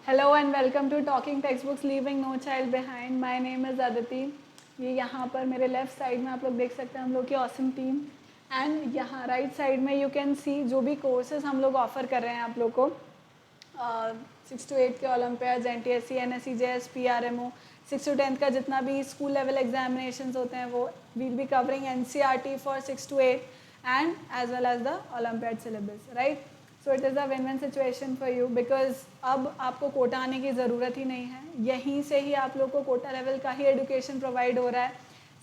Hello and welcome to talking text books leaving no child behind. My name is Aditi. ये यहाँ पर मेरे left side में आप लोग देख सकते हैं हम लोग की ऑसम टीम। एंड यहाँ राइट साइड में यू कैन सी जो भी कोर्सेज हम लोग ऑफर कर रहे हैं आप लोग को 6 to 8 के Olympiads, NTSC, NSE, JS, PRMO, 6 to 10 का जितना भी स्कूल लेवल एग्जामिनेशंस होते हैं वो will be covering NCERT for 6 to 8 and as well as the olympiad syllabus, right. So it is a win win situation for you because अब आपको कोटा आने की ज़रूरत ही नहीं है। यहीं से ही आप लोग को कोटा लेवल का ही एजुकेशन प्रोवाइड हो रहा है।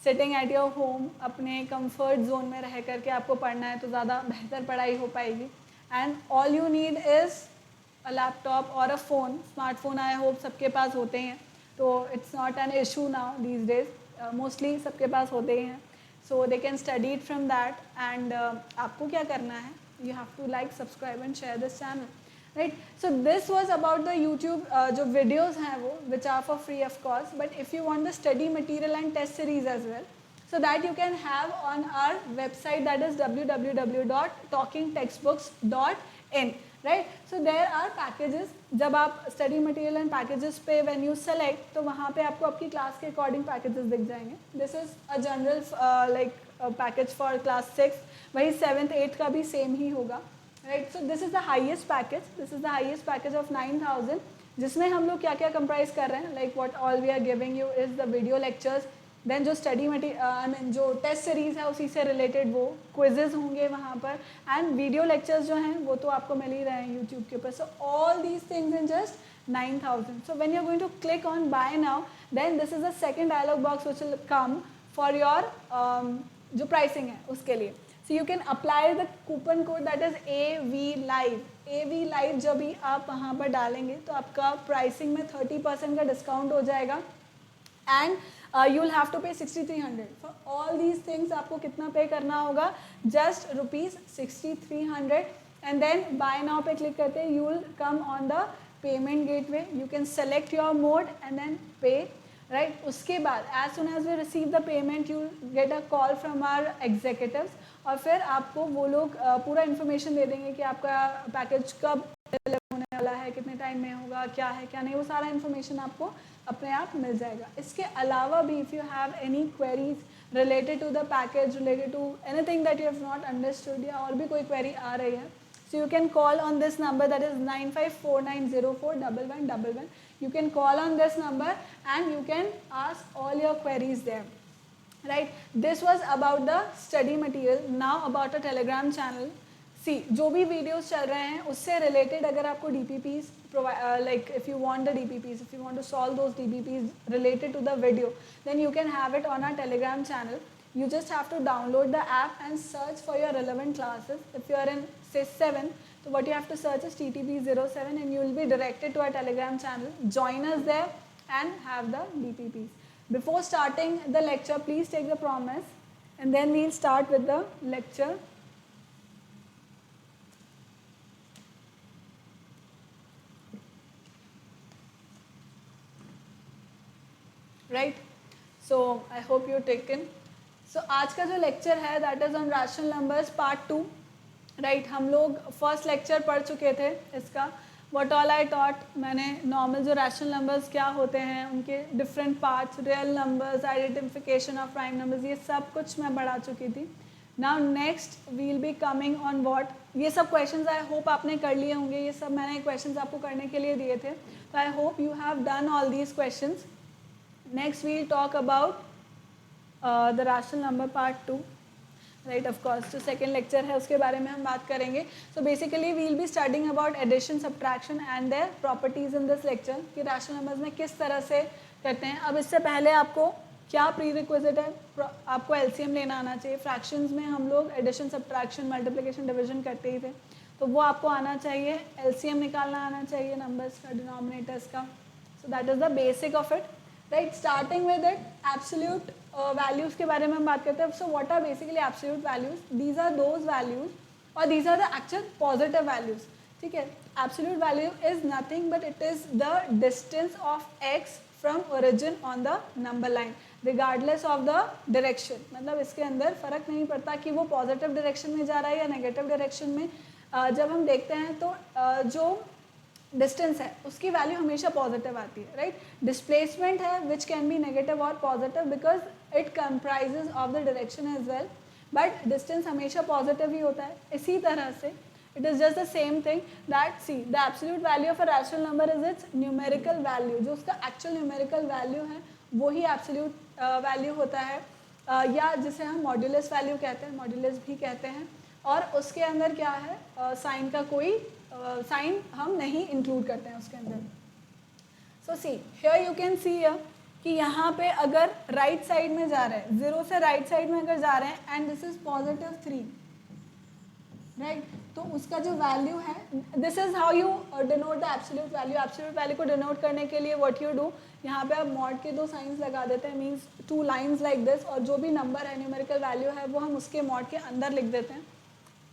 सिटिंग एट योर होम अपने कंफर्ट जोन में रह करके आपको पढ़ना है तो ज़्यादा बेहतर पढ़ाई हो पाएगी। And all you need is a laptop और a phone. Smartphone I hope सबके पास होते हैं, तो it's not an issue now these days, mostly सबके पास होते ही हैं। So they can study it from that. And आपको क्या करना है, you have to like, subscribe and share this channel, right? So this was about the YouTube जो videos हैं वो which are for free of course, but if you want the study material and test series as well, so that you can have on our website, that is www.talkingtextbooks.in, right? So there are packages. जब आप study material and packages पे when you select, तो वहाँ पे आपको आपकी class के according packages दिख जाएंगे. This is a general package for class 6. वही 7th 8th का भी सेम ही होगा, right. So this is the highest package, this is the highest package of 9000, जिसमें हम लोग क्या क्या कंप्राइज कर रहे हैं, like what all we are giving you is the video lectures, then जो स्टडी आई मीन जो टेस्ट सीरीज़ है उसी से रिलेटेड वो क्विजेज होंगे वहाँ पर, एंड वीडियो लेक्चर्स जो हैं वो तो आपको मिल ही रहे हैं यूट्यूब के ऊपर। So all these things in just 9000. So when you're going to click on buy now, then this is the second dialog box which will come for your जो प्राइसिंग है उसके लिए. So you can apply the coupon code that is AV Live. AV Live जब भी आप वहाँ पर डालेंगे तो आपका प्राइसिंग में 30% का डिस्काउंट हो जाएगा and you will have to pay 6300. For all these things आपको कितना पे करना होगा, just ₹6300 and then buy now पे क्लिक करके you will come on the payment gateway. You can select your mode and then pay. Right? उसके बाद as soon as we receive the payment you get a call from our executives और फिर आपको वो लोग पूरा information दे देंगे कि आपका पैकेज कब होने वाला है, कितने टाइम में होगा, क्या है क्या नहीं, वो सारा इन्फॉर्मेशन आपको अपने आप मिल जाएगा। इसके अलावा भी if you have any queries related to the package, related to anything that you have not understood या और भी कोई क्वेरी आ रही है, so you can call on this number that is 9549041111. You can call on this number and you can ask all your queries there, right? This was about the study material. Now about a Telegram channel. See, जो भी videos चल रहे हैं उससे related अगर आपको DPPs like if you want the DPPs, if you want to solve those DPPs related to the video, then you can have it on our Telegram channel. You just have to download the app and search for your relevant classes. If you are in say 7, so what you have to search is TTP07 and you will be directed to our Telegram channel. Join us there and have the DPPs. Before starting the lecture, please take the promise and then we'll start with the lecture. Right? So I hope you're taken. So आज का जो lecture है that is on rational numbers part 2, right. हम लोग first lecture पढ़ चुके थे इसका, व्हाट ऑल आई टॉट। मैंने नॉर्मल जो रैशनल नंबर्स क्या होते हैं, उनके different parts, real numbers, identification of prime numbers, ये सब कुछ मैं पढ़ा चुकी थी। Now next we will be coming on what, ये सब क्वेश्चंस आई होप आपने कर लिए होंगे, ये सब मैंने क्वेश्चंस आपको करने के लिए दिए थे, तो I hope you have done all these questions. Next we will talk about the rational number part 2, right. Of course जो सेकेंड लेक्चर है उसके बारे में हम बात करेंगे। So basically we will be studying about addition, subtraction and their properties in this lecture, कि rational numbers में किस तरह से करते हैं। अब इससे पहले आपको क्या प्री रिक्विजिट है, आपको LCM लेना आना चाहिए। फ्रैक्शंस में हम लोग एडिशन, सब्ट्रैक्शन, मल्टीप्लिकेशन, डिवीजन करते ही थे, तो वो आपको आना चाहिए। LCM निकालना आना चाहिए नंबर्स का, डिनोमिनेटर्स का। So that is the basic of it, right. Starting with it absolute values के बारे में हम बात करते हैं। So what are basically absolute values, these are those values और these are the actual positive values, ठीक है। Absolute value is nothing but it is the distance of x from origin on the number line regardless of the direction. मतलब इसके अंदर फ़र्क नहीं पड़ता कि वो पॉजिटिव डायरेक्शन में जा रहा है या नेगेटिव डायरेक्शन में। जब हम देखते हैं तो जो डिस्टेंस है उसकी वैल्यू हमेशा पॉजिटिव आती है, राइट. डिस्प्लेसमेंट है विच कैन बी नेगेटिव और positive because it comprises of the direction as well, but distance हमेशा पॉजिटिव ही होता है. इसी तरह से it is just the same thing that see the absolute value of a rational number is its numerical value. जो उसका actual numerical value है वो ही एब्सोल्यूट वैल्यू होता है, या जिसे हम मॉड्यूलस वैल्यू कहते हैं, मॉड्यूलस भी कहते हैं. और उसके अंदर क्या है, साइन का कोई साइन हम नहीं इंक्लूड करते हैं उसके अंदर. So see here you can see कि यहाँ पे अगर राइट साइड में जा रहे हैं, 0 से राइट साइड में अगर जा रहे हैं एंड दिस इज +3, राइट, तो उसका जो वैल्यू है, this is how you denote the absolute value. Absolute value को डिनोट करने के लिए व्हाट यू डू, यहाँ पे आप मॉड के 2 साइंस लगा देते हैं, मीन्स 2 लाइन्स लाइक दिस, और जो भी नंबर है न्यूमेरिकल वैल्यू है वो हम उसके मॉड के अंदर लिख देते हैं.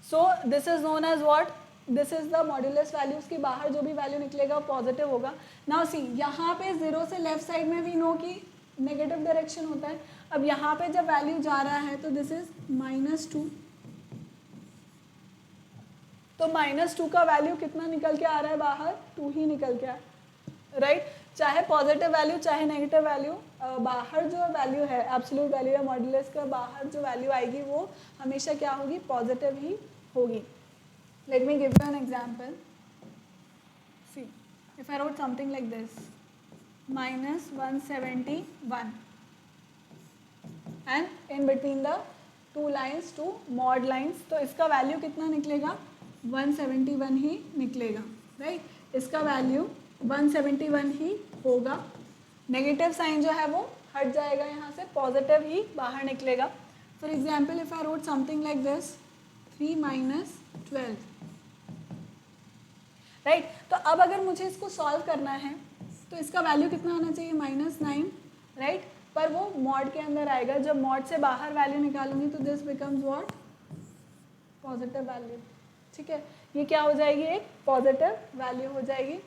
So this is known as what, this is the modulus value. उसके बाहर जो भी वैल्यू निकलेगा वो पॉजिटिव होगा. नाउ सी यहाँ पे 0 से लेफ्ट साइड में वी नो कि नेगेटिव डायरेक्शन होता है. अब यहाँ पे जब वैल्यू जा रहा है तो दिस इज -2, तो -2 का वैल्यू कितना निकल के आ रहा है बाहर, 2 ही निकल के आ रहा है, राइट. चाहे पॉजिटिव वैल्यू चाहे नेगेटिव वैल्यू, बाहर जो वैल्यू है एब्सोल्यूट वैल्यू या मॉड्यूलस का बाहर जो वैल्यू आएगी वो हमेशा क्या होगी, पॉजिटिव ही होगी. Let me give you an example. See, if I wrote something like this, -171, and in between the 2 lines, 2 mod lines, तो इसका वैल्यू कितना निकलेगा, 171 ही निकलेगा, राइट. इसका वैल्यू 171 ही होगा. नेगेटिव साइन जो है वो हट जाएगा यहाँ से, पॉजिटिव ही बाहर निकलेगा. For example if I road something like this, 3 - 12, right. तो अब अगर मुझे इसको सॉल्व करना है तो इसका वैल्यू कितना आना चाहिए, -9, राइट. पर वो मॉड के अंदर आएगा. जब मॉड से बाहर वैल्यू निकालूंगी तो this becomes what, positive value. ठीक है, ये क्या हो जाएगी, एक पॉजिटिव वैल्यू हो जाएगी.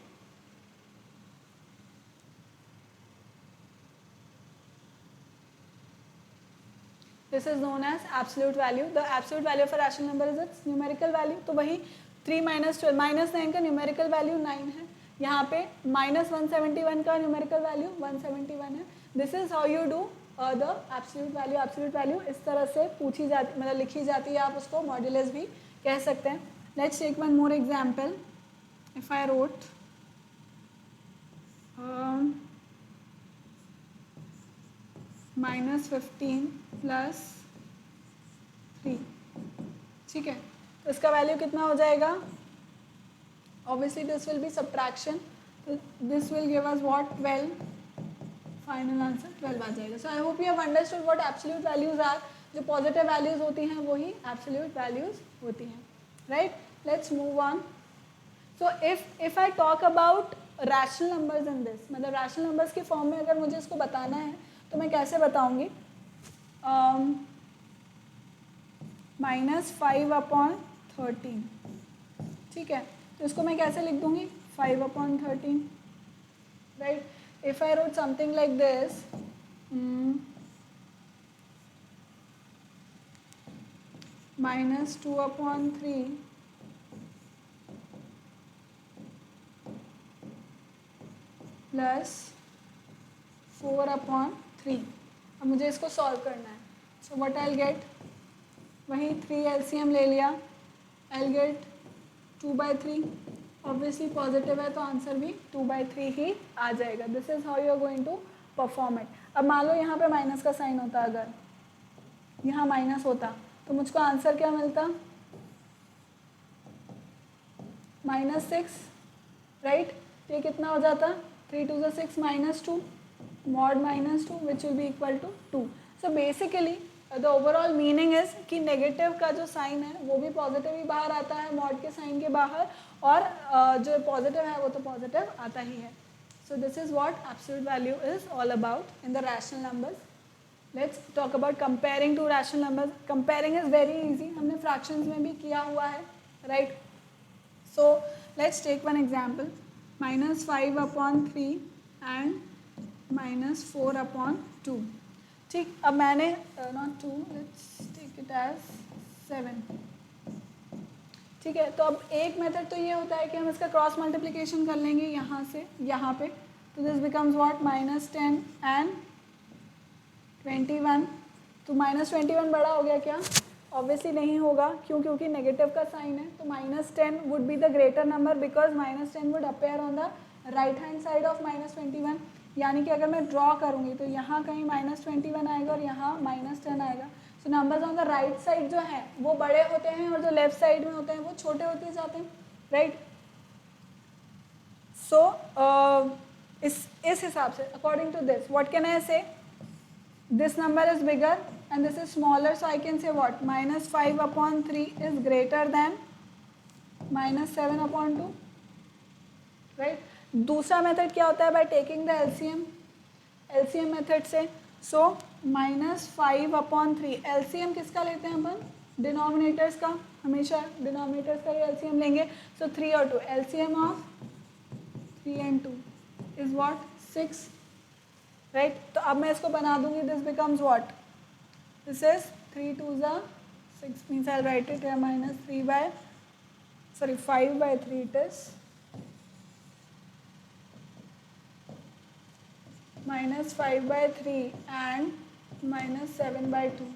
This is known as absolute value. The absolute value of a rational number is its numerical value. तो वही 3 - 12, -9 का न्यूमेरिकल वैल्यू 9 है. यहाँ पे -171 का न्यूमेरिकल वैल्यू 171 है. This is how you do the absolute value. Absolute value इस तरह से पूछी जाती, मतलब लिखी जाती है. आप उसको मॉड्यूलस भी कह सकते हैं. Let's take one more example. If I wrote -15 + 3, ठीक है, तो इसका वैल्यू कितना हो जाएगा, obviously this will be subtraction, this will give us what, 12. Final answer 12 आ जाएगा. So I hope you have understood what absolute values are. जो पॉजिटिव वैल्यूज होती हैं वही एब्सोल्यूट वैल्यूज होती हैं, right. Let's move on. So if I talk about rational numbers in this, मतलब rational numbers के फॉर्म में अगर मुझे इसको बताना है तो मैं कैसे बताऊंगी, -5/13, ठीक है. तो इसको मैं कैसे लिख दूंगी, 5/13, right. If I road something like this, -2/3 + 4/3. अब मुझे इसको सॉल्व करना है. So what I will get, वही 3 LCM ले लिया, आई गेट 2/3. ऑब्वियसली पॉजिटिव है तो आंसर भी 2/3 ही आ जाएगा. This is how you are going to perform it. अब मान लो यहाँ पे माइनस का साइन होता, अगर यहाँ माइनस होता तो मुझको आंसर क्या मिलता, -6, राइट. ये कितना हो जाता, 3 × 2 = 6 - 2 mod -2 which will be equal to 2. So basically the overall meaning is कि नेगेटिव का जो साइन है वो भी पॉजिटिव ही बाहर आता है मॉड के साइन के बाहर, और जो पॉजिटिव है वो तो पॉजिटिव आता ही है. So this is what absolute value is all about in the rational numbers. Let's talk about comparing two rational numbers. Comparing is very easy, हमने फ्रैक्शंस में भी किया हुआ है, right. So let's take one example, -5/3 and -4/2. ठीक, अब मैंने not 2, let's take it as 7. ठीक है, तो अब एक मेथड तो ये होता है कि हम इसका क्रॉस मल्टीप्लिकेशन कर लेंगे यहाँ से यहाँ पे, तो दिस बिकम्स व्हाट -10 एंड 21। तो -21 बड़ा हो गया क्या? ऑब्वियसली नहीं होगा, क्यों? क्योंकि नेगेटिव का साइन है, तो -10 would be the greater number because -10 would appear on the right hand side of -21। यानी कि अगर मैं ड्रॉ करूँगी तो यहाँ कहीं -21 आएगा और यहाँ -10 आएगा। So numbers on the right side जो हैं वो बड़े होते हैं और जो लेफ्ट साइड में होते हैं वो छोटे होते जाते हैं, राइट। सो इस हिसाब से according to this what can I say, this number is bigger and this is smaller, so I can say what, -5/3 is greater than -7/2, right। दूसरा मेथड क्या होता है? By taking the LCM method से। सो -5/3 LCM किसका लेते हैं अपन? Denominators का, हमेशा डिनोमिनेटर्स का एलसीएम लेंगे। सो 3 और 2, LCM of 3 and 2 is what? 6, right. तो अब मैं इसको बना दूंगी, this becomes what? This is 3 2 6 means I right it है -5/3 it is -5/3 and -7/2।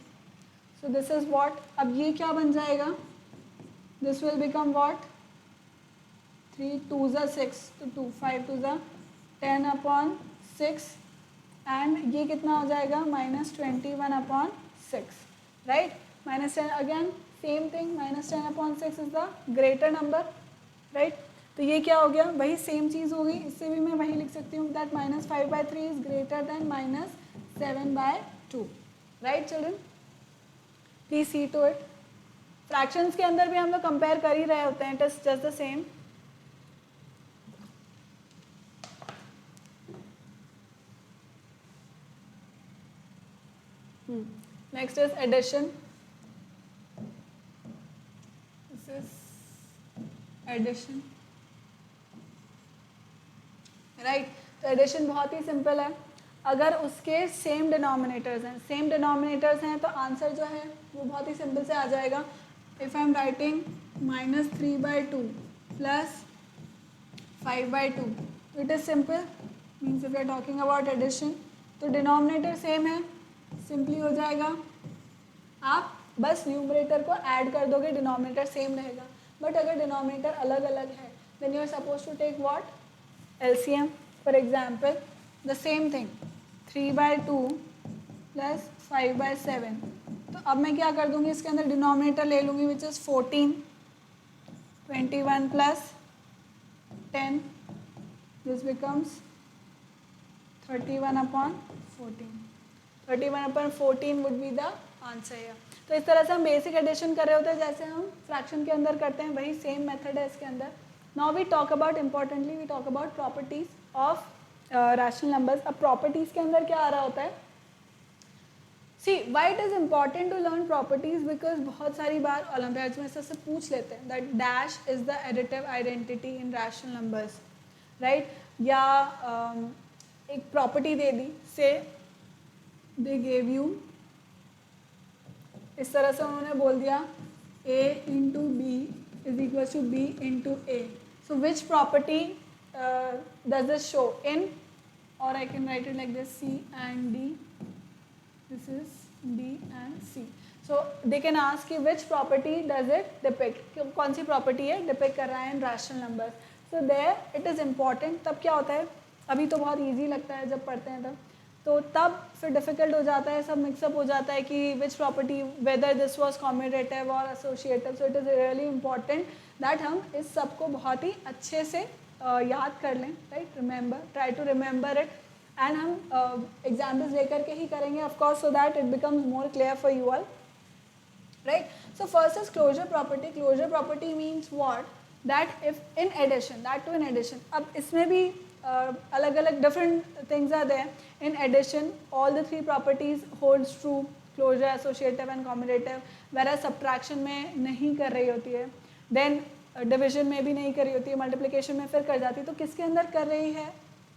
So this is what? अब ये क्या बन जाएगा? This will become what? 3 2 6 तो 2 5 2 10/6 एंड ये कितना हो जाएगा? -21/6, right. -10 again same thing, -10/6 is the greater number, right. तो ये क्या हो गया? वही सेम चीज़ होगी, इससे भी मैं वही लिख सकती हूँ that -5/3 is greater than -7/2, right children. Please see to it. Fractions के अंदर भी हम लोग कंपेयर कर ही रहे होते हैं, it is just the same. Next is addition. This is addition, right? तो addition बहुत ही सिंपल है। अगर उसके सेम डिनोमिनेटर्स हैं तो आंसर जो है वो बहुत ही सिंपल से आ जाएगा। If I am writing -3/2 plus 5/2, तो it is simple, means if you are talking about addition तो डिनोमिनेटर सेम है, सिंपली हो जाएगा। आप बस न्यूमरेटर को ऐड कर दोगे, डिनोमिनेटर सेम रहेगा। बट अगर डिनोमिनेटर अलग अलग है then you are suppose to take what? LCM. For example the same thing 3/2 plus 5/7। तो अब मैं क्या कर दूंगी? इसके अंदर डिनोमिनेटर ले लूँगी which is 14, 21 plus 10, this becomes 31/14। 31/14 would be the answer है। तो इस तरह से हम बेसिक एडिशन कर रहे होते हैं, जैसे हम फ्रैक्शन के अंदर करते हैं, वही सेम मेथड है इसके अंदर। Now we talk about, importantly we talk about properties of rational numbers. अब प्रॉपर्टीज के अंदर क्या आ रहा होता है? See why it is important to learn properties, because बहुत सारी बार ओलंपियाड्स में इससे पूछ लेते हैं that dash is the additive identity in rational numbers, right. या एक प्रॉपर्टी दे दी, से दे गेव यू, इस तरह से उन्होंने बोल दिया a into b is equal to b into a. So which property does this show in, और I can write it like this C and D, this is D and C। So they can ask कि which property does it depict, कौन सी property है depict कर रहा है in rational numbers. So there it is important. तब क्या होता है, अभी तो बहुत ईजी लगता है जब पढ़ते हैं तब फिर डिफ़िकल्ट हो जाता है, सब मिक्सअप हो जाता है कि which property, whether this was commutative और associative. So it is really important that हम इस सब को बहुत ही अच्छे से याद कर लें, right. Remember, try to remember it, and हम एग्जाम्पल्स लेकर के ही करेंगे of course, so that it becomes more clear for you all, right. So first is closure property. Closure property means what? That if in addition, that too in addition, अब इसमें भी अलग अलग different things are there. In addition, all the three properties holds true, closure, associative and commutative, whereas subtraction में नहीं कर रही होती है, then division में भी नहीं कर रही होती है, multiplication में फिर कर जाती है। तो किसके अंदर कर रही है,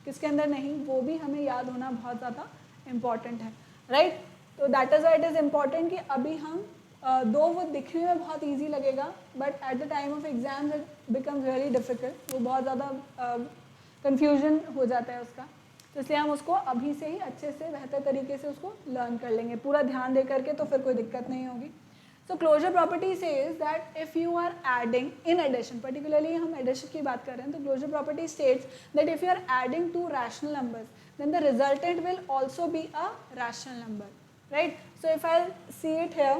किसके अंदर नहीं, वो भी हमें याद होना बहुत ज़्यादा important है, right? तो that is why it is important कि अभी हम दो वो दिखने में बहुत ईजी लगेगा but at the time of exams it becomes very difficult, वो बहुत ज़्यादा कन्फ्यूजन हो जाता है उसका। तो इसलिए हम उसको अभी से ही अच्छे से बेहतर तरीके से उसको लर्न कर लेंगे पूरा ध्यान दे करके, तो फिर कोई दिक्कत नहीं होगी। So closure property says that if you are adding in addition, particularly हम addition की बात कर रहे हैं, तो closure property states that if you are adding two rational numbers, then the resultant will also be a rational number, right? So if I see it here,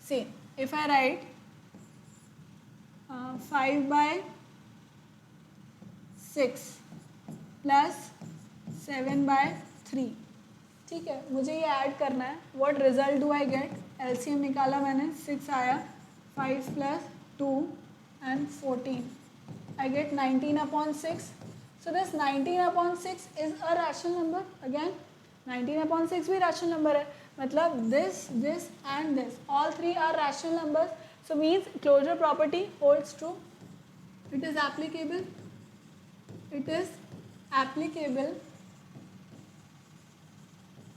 see if I write 5 by 6 plus 7 by 3, ठीक है, मुझे ये add करना है। What result do I get, LCM निकाला मैंने, 6 आया, 5 plus 2 and 14, I get 19/6। So this 19/6 is a rational number. Again 19/6 भी रैशनल नंबर है, मतलब this and this all three are rational numbers. So means closure property holds true, it is applicable, it is applicable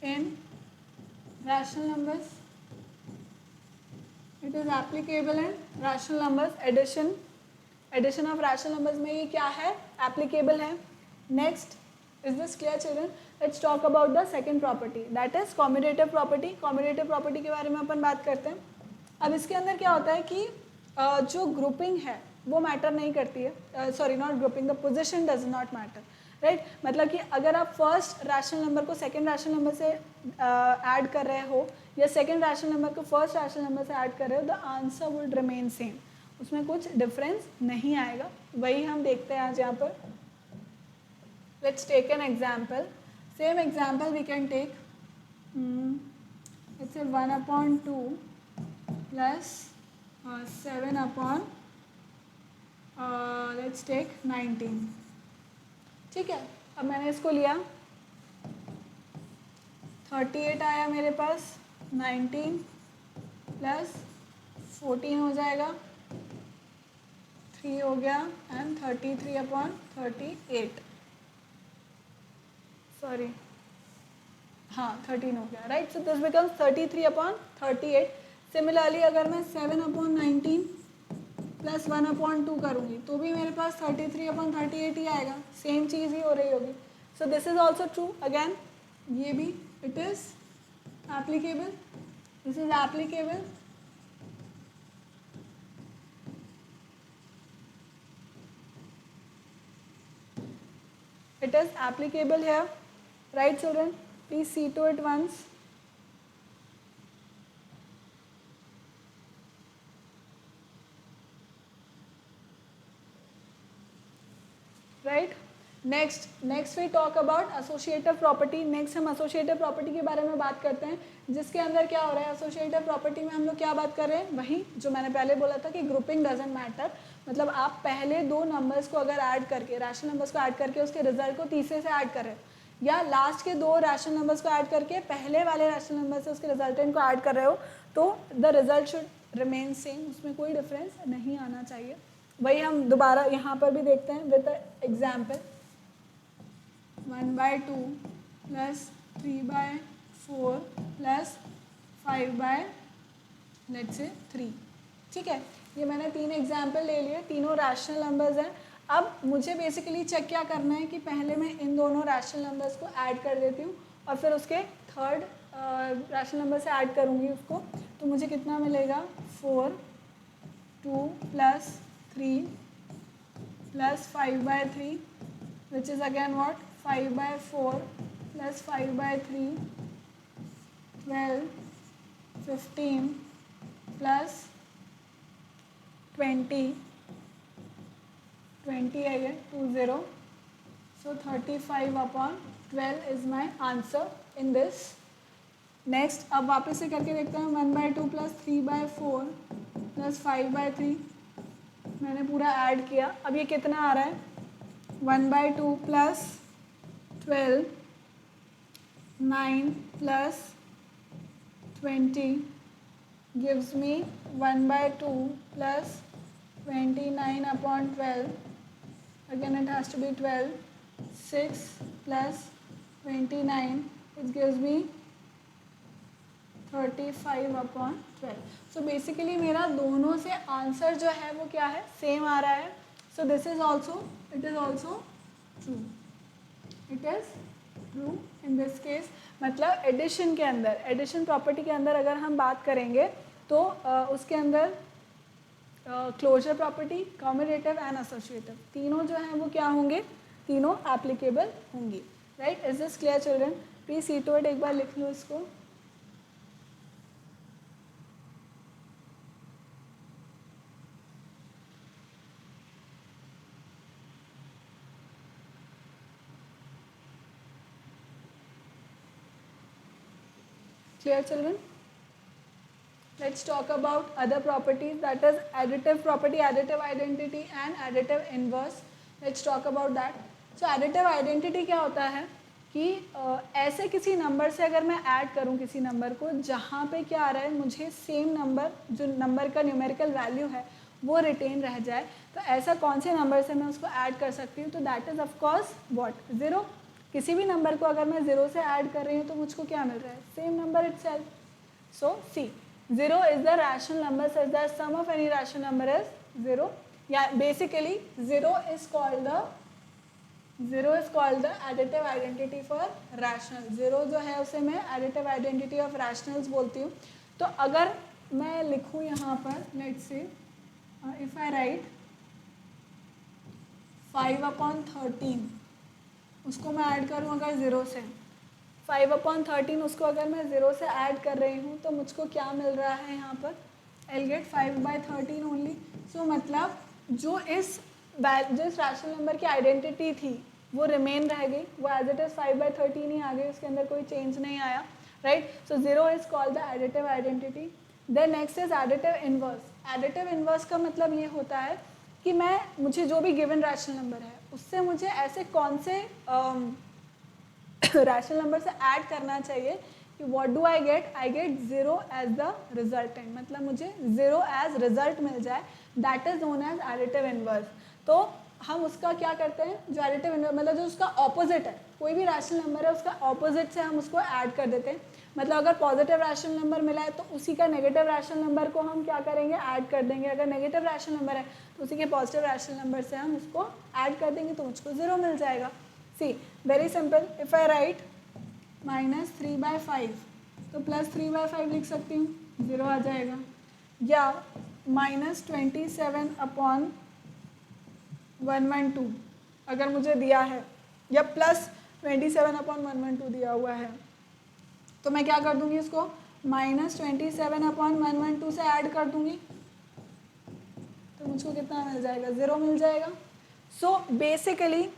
in rational numbers, it is applicable in rational numbers, addition of rational numbers में ये क्या है, applicable है। next, is this clear children? let's talk about the second property, that is commutative property। commutative property के बारे में अपन बात करते हैं। अब इसके अंदर क्या होता है कि जो ग्रुपिंग है वो मैटर नहीं करती है, sorry not grouping, the position does not matter, right. मतलब कि अगर आप फर्स्ट रैशनल नंबर को सेकंड रैशनल नंबर से ऐड कर रहे हो या सेकंड रैशनल नंबर को फर्स्ट रैशनल नंबर से ऐड कर रहे हो, the answer would remain same, उसमें कुछ डिफरेंस नहीं आएगा। वही हम देखते हैं आज यहाँ पर। Let's take an example, same example we can take, it's 1/2 plus 7 let's take 19, ठीक है। अब मैंने इसको लिया, 38 आया मेरे पास, 19 प्लस 14 हो जाएगा, 3 हो गया एंड 33/38, सॉरी हाँ 13 हो गया, right. So this becomes 33/38। Similarly अगर मैं 7/19 प्लस 1/2 करूँगी तो भी मेरे पास 33/38 ही आएगा, सेम चीज़ ही हो रही होगी। सो this is also true again, ये भी it is applicable, this is applicable. It is applicable here, right children? Please see to it once. Right? Next we talk about associative property. Next हम associative property के बारे में बात करते हैं, जिसके अंदर क्या हो रहा है, associative property में हम लोग क्या बात कर रहे हैं, वही जो मैंने पहले बोला था कि grouping doesn't matter। मतलब आप पहले दो नंबर्स को अगर ऐड करके, रैशनल नंबर्स को ऐड करके उसके रिजल्ट को तीसरे से ऐड कर रहे हो, या लास्ट के दो रैशनल नंबर्स को ऐड करके पहले वाले रैशनल नंबर से उसके रिजल्टेंट को ऐड कर रहे हो, तो the result should remain same, उसमें कोई डिफरेंस नहीं आना चाहिए। वही हम दोबारा यहाँ पर भी देखते हैं विद एग्जाम्पल, 1/2 प्लस 3/4 प्लस 5/3, ठीक है। ये मैंने 3 एग्जाम्पल ले लिए, तीनों रैशनल नंबर्स हैं। अब मुझे बेसिकली चेक क्या करना है कि पहले मैं इन दोनों रैशनल नंबर्स को ऐड कर देती हूँ और फिर उसके थर्ड रैशनल नंबर से ऐड करूँगी उसको, तो मुझे कितना मिलेगा, 4, 2 plus 3 plus 5/3 which is again what, 5/4 plus 5/3, 12, 15 plus 20 again, 20, so 35/12 is my answer in this. Next अब वापस से करके देखते हैं, 1/2 प्लस 3/4 प्लस 5/3, मैंने पूरा ऐड किया। अब ये कितना आ रहा है, 1/2 plus 12, 9 plus 20 gives me 1/2 plus 29/12, again it has to be 12, 6 plus 29, it gives me 35/12, 12। So basically मेरा दोनों से आंसर जो है वो क्या है, सेम आ रहा है. So this is also, it is also true, it is true in this case. मतलब एडिशन के अंदर, एडिशन प्रॉपर्टी के अंदर अगर हम बात करेंगे तो उसके अंदर closure property, commutative and associative तीनों जो हैं वो क्या होंगे, तीनों एप्लीकेबल होंगी. Right, is this clear children? Please see to it, एक बार लिख लो इसको. Clear children? Let's talk about other properties, that is additive property, additive identity and additive inverse. Let's talk about that. So additive identity क्या होता है कि ऐसे किसी नंबर से अगर मैं ऐड करूं किसी नंबर को जहाँ पे क्या आ रहा है, मुझे सेम नंबर, जो नंबर का न्यूमेरिकल वैल्यू है वो रिटेन रह जाए, तो ऐसा कौन से नंबर से मैं उसको ऐड कर सकती हूँ? तो that is of course what, zero. किसी भी नंबर को अगर मैं ज़ीरो से ऐड कर रही हूँ तो मुझको क्या मिल रहा है, same number itself. So see, zero is the rational number such that sum of any rational number is zero. या basically zero is called the additive identity for rational. Zero जो है उसे मैं एडिटिव आइडेंटिटी ऑफ रैशनल्स बोलती हूँ. तो अगर मैं लिखूँ यहाँ पर, let's say if I right 5/13, उसको मैं ऐड करूँ अगर ज़ीरो से, 5/13 उसको अगर मैं ज़ीरो से ऐड कर रही हूँ तो मुझको क्या मिल रहा है यहाँ पर, I'll get 5/13 ओनली. सो मतलब जो जिस रैशनल नंबर की आइडेंटिटी थी वो रिमेन रह गई, वो एज इट इज़ 5/13 ही आ गई, उसके अंदर कोई चेंज नहीं आया. Right, so zero is called the additive identity. Then next is additive inverse. Additive inverse का मतलब ये होता है कि मुझे जो भी गिवन रैशनल नंबर है उससे मुझे ऐसे कौन से रैशनल नंबर से ऐड करना चाहिए कि what do I get zero as the resultant, मतलब मुझे ज़ीरो एज रिजल्ट मिल जाए, that is known as additive inverse. तो हम उसका क्या करते हैं, जो एडिटिव इनवर्स मतलब जो उसका ऑपोजिट है, कोई भी रैशनल नंबर है उसका ऑपोजिट से हम उसको ऐड कर देते हैं. मतलब अगर पॉजिटिव रैशनल नंबर मिला है तो उसी का नेगेटिव रैशनल नंबर को हम क्या करेंगे, ऐड कर देंगे. अगर नेगेटिव रैशनल नंबर है तो उसी के पॉजिटिव रैशनल नंबर से हम उसको ऐड कर देंगे तो मुझको ज़ीरो मिल जाएगा. See, very simple. If I write -3/5 तो +3/5 लिख सकती हूँ, ज़ीरो आ जाएगा. या -27/112 अगर मुझे दिया है, या +27/112 दिया हुआ है, तो मैं क्या कर दूंगी, इसको -27/112 से ऐड कर दूंगी तो मुझको कितना मिल जाएगा, ज़ीरो मिल जाएगा. So basically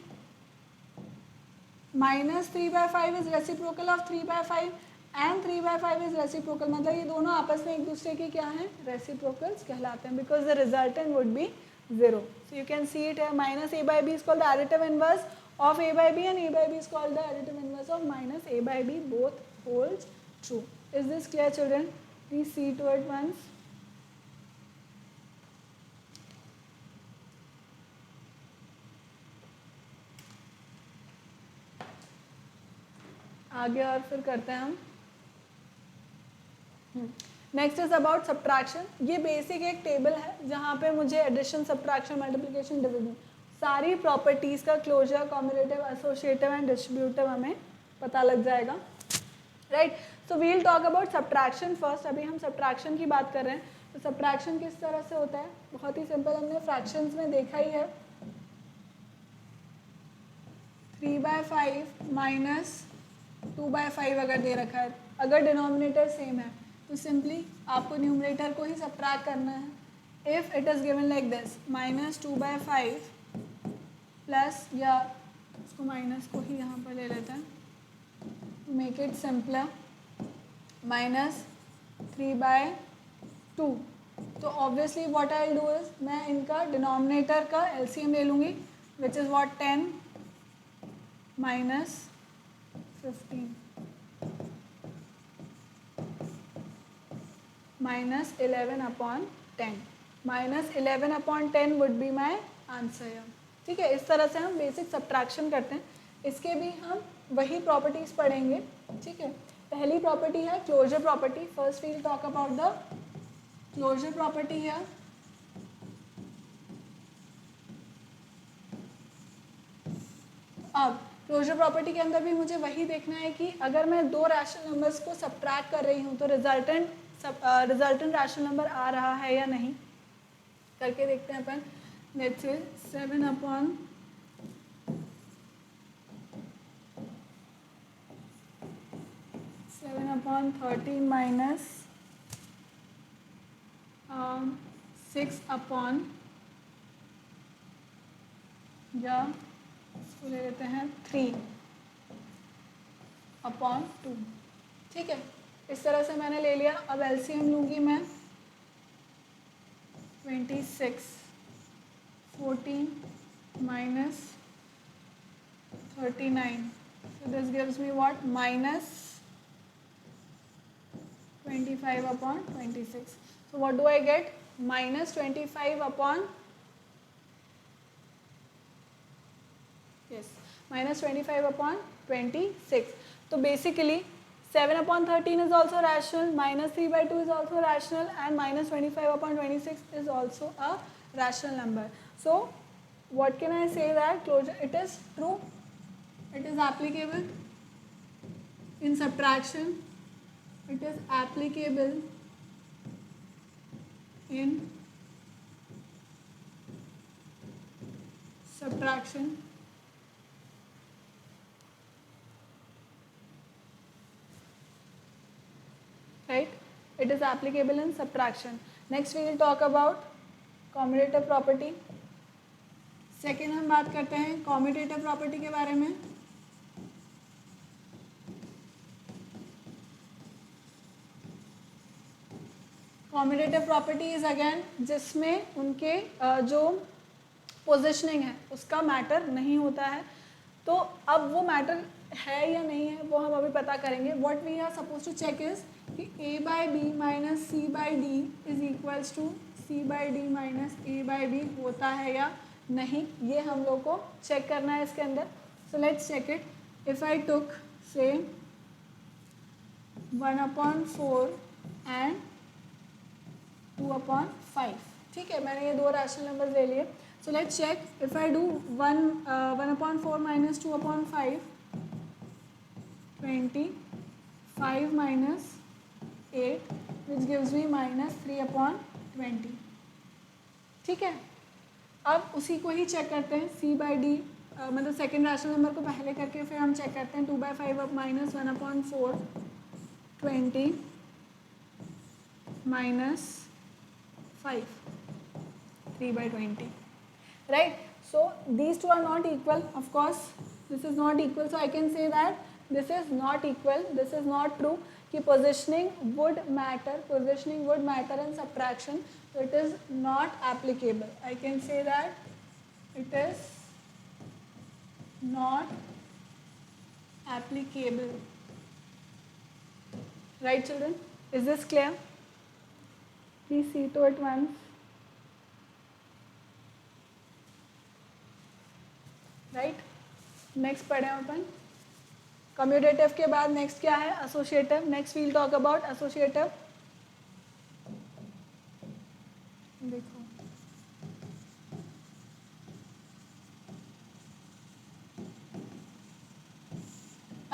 -3/5 is reciprocal of 3/5 and 3/5 is reciprocal. मतलब ये दोनों आपस में एक दूसरे के क्या हैं, रेसिप्रोकल्स कहलाते हैं, because the resultant would be zero. So you can see it है, -a/b is called the additive inverse of a/b and a/b is called the additive inverse of -a/b. Both holds true. Is this clear children? Please see to it once. आगे और फिर करते हैं हम. Next is about subtraction. ये basic एक table है जहाँ पे मुझे एडिशन, सब्ट्रैक्शन, मल्टीप्लिकेशन, डिवीजन सारी प्रॉपर्टीज़ का closure, commutative, associative and distributive हमें पता लग जाएगा. Right, so we will talk about subtraction first. अभी हम सब्ट्रैक्शन की बात कर रहे हैं. तो सब्ट्रैक्शन किस तरह से होता है, बहुत ही सिंपल, हमने फ्रैक्शंस में देखा ही है. 3/5 -2/5 अगर दे रखा है, अगर डिनोमिनेटर सेम है तो सिंपली आपको न्यूमरेटर को ही सब्ट्रैक्ट करना है. If it is given like this, -2/5 plus, या इसको माइनस को ही यहाँ पर ले लेते हैं टू मेक इट सिंपलर, -3/2. तो obviously what I will do is, मैं इनका डिनोमिनेटर का एलसीएम ले लूँगी, which is what 10 -15 -11/10. -11/10 would be my answer. ठीक है, इस तरह से हम बेसिक सब्ट्रैक्शन करते हैं. इसके भी हम वही प्रॉपर्टीज़ पढ़ेंगे. ठीक है, पहली प्रॉपर्टी है closure property. First we will talk about the closure property है। अब क्लोजर प्रॉपर्टी के अंदर भी मुझे वही देखना है कि अगर मैं दो रैशनल नंबर्स को सब्ट्रैक्ट कर रही हूँ तो रिजल्टेंट रैशनल नंबर आ रहा है या नहीं, करके देखते हैं अपन। लेट्स से 7/13 माइनस 6 या इसको ले लेते हैं 3/2। ठीक है, इस तरह से मैंने ले लिया। अब एलसीएम लूँगी मैं 26, 14 minus 39, so this gives me what, minus 25/26. So what do I get? Minus 25 upon, yes, minus 25/26. So basically 7/13 is also rational, minus 3/2 is also rational, and minus 25/26 is also a rational number. So what can I say that closure, it is true, it is applicable in subtraction, it is applicable in subtraction, right? It is applicable in subtraction. Next we will talk about commutative property. Second हम बात करते हैं commutative property के बारे में। Commutative property is again जिसमें उनके जो पोजिशनिंग है उसका मैटर नहीं होता है। तो अब वो मैटर है या नहीं है वो हम अभी पता करेंगे। What we are suppose to check is कि a/b minus c/d is equals to c/d minus a/b होता है या नहीं, ये हम लोग को चेक करना है इसके अंदर। So let's check it. If I took say 1/4 and 2/5, ठीक है, मैंने ये दो रैशनल नंबर ले लिए। So let's check if I do 1/4 minus 2/5, 25 minus 8 which gives me minus 3/20। ठीक है, अब उसी को ही चेक करते हैं c/d, मतलब सेकेंड रैशनल नंबर को पहले करके फिर हम चेक करते हैं 2/5 अब minus 1/4, 20 minus 5, 3/20, right? So these two are not equal, of course this is not equal, so I can say that this is not equal, this is not true कि positioning would matter in subtraction, so it is not applicable. I can say that it is not applicable, right children? Is this clear? Please see to it once. Right? Next पढ़ें अपन। Commutative के बाद next क्या है? Associative. Next will talk about associative. देखो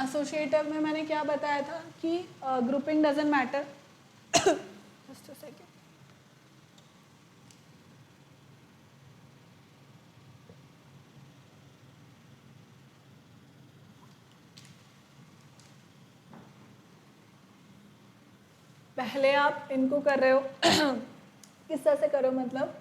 associative में मैंने क्या बताया था कि grouping doesn't matter. Just a second. पहले आप इनको कर रहे हो किस तरह से करो, मतलब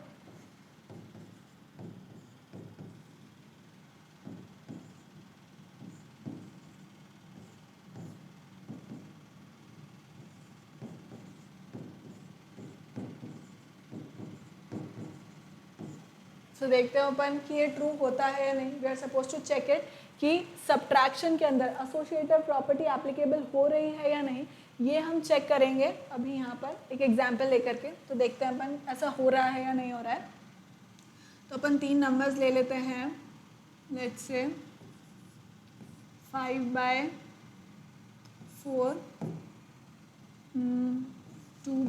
तो देखते हैं अपन कि ये ट्रू होता है या नहीं। We are suppose to check it कि सब्ट्रैक्शन के अंदर एसोसिएटिव प्रॉपर्टी एप्लीकेबल हो रही है या नहीं, ये हम चेक करेंगे अभी यहाँ पर एक एग्जाम्पल लेकर के। तो देखते हैं अपन ऐसा हो रहा है या नहीं हो रहा है। तो अपन 3 नंबर्स ले लेते हैं। Let's say 5/4, 2/2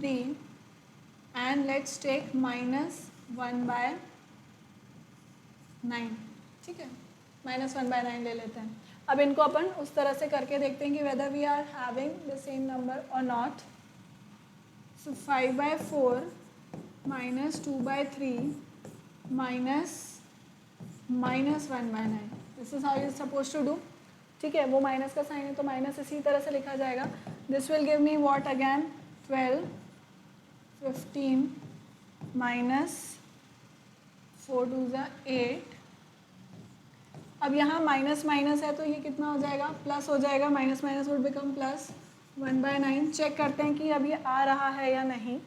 3 and let's take -1/9. ठीक है, -1/9 ले लेते हैं. अब इनको अपन उस तरह से करके देखते हैं कि whether we are having the same number or not. So 5/4 -2/3 -1/9. This is how you are supposed to do. ठीक है, वो माइनस का साइन है तो माइनस इसी तरह से लिखा जाएगा. This will give me what again 12, 15 -4 2 8. अब यहाँ माइनस माइनस है तो ये कितना हो जाएगा, प्लस हो जाएगा. Minus minus would become plus. 1/9 check करते हैं कि अब ये आ रहा है या नहीं.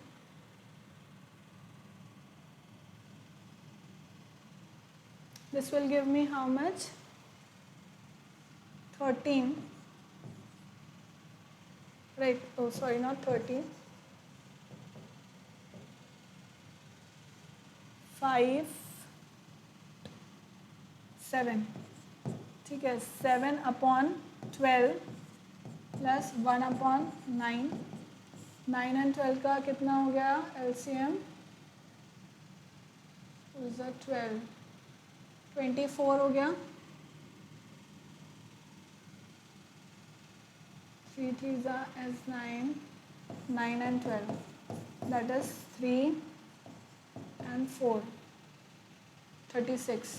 This will give me how much 13, right? Oh sorry, not 13, 5 7. ठीक है, 7/12 प्लस 1/9. 9 and 12 का कितना हो गया LCM? 12, 24 हो गया. 3 3s is 9, 9 and 12. That is 3 and 4, 36.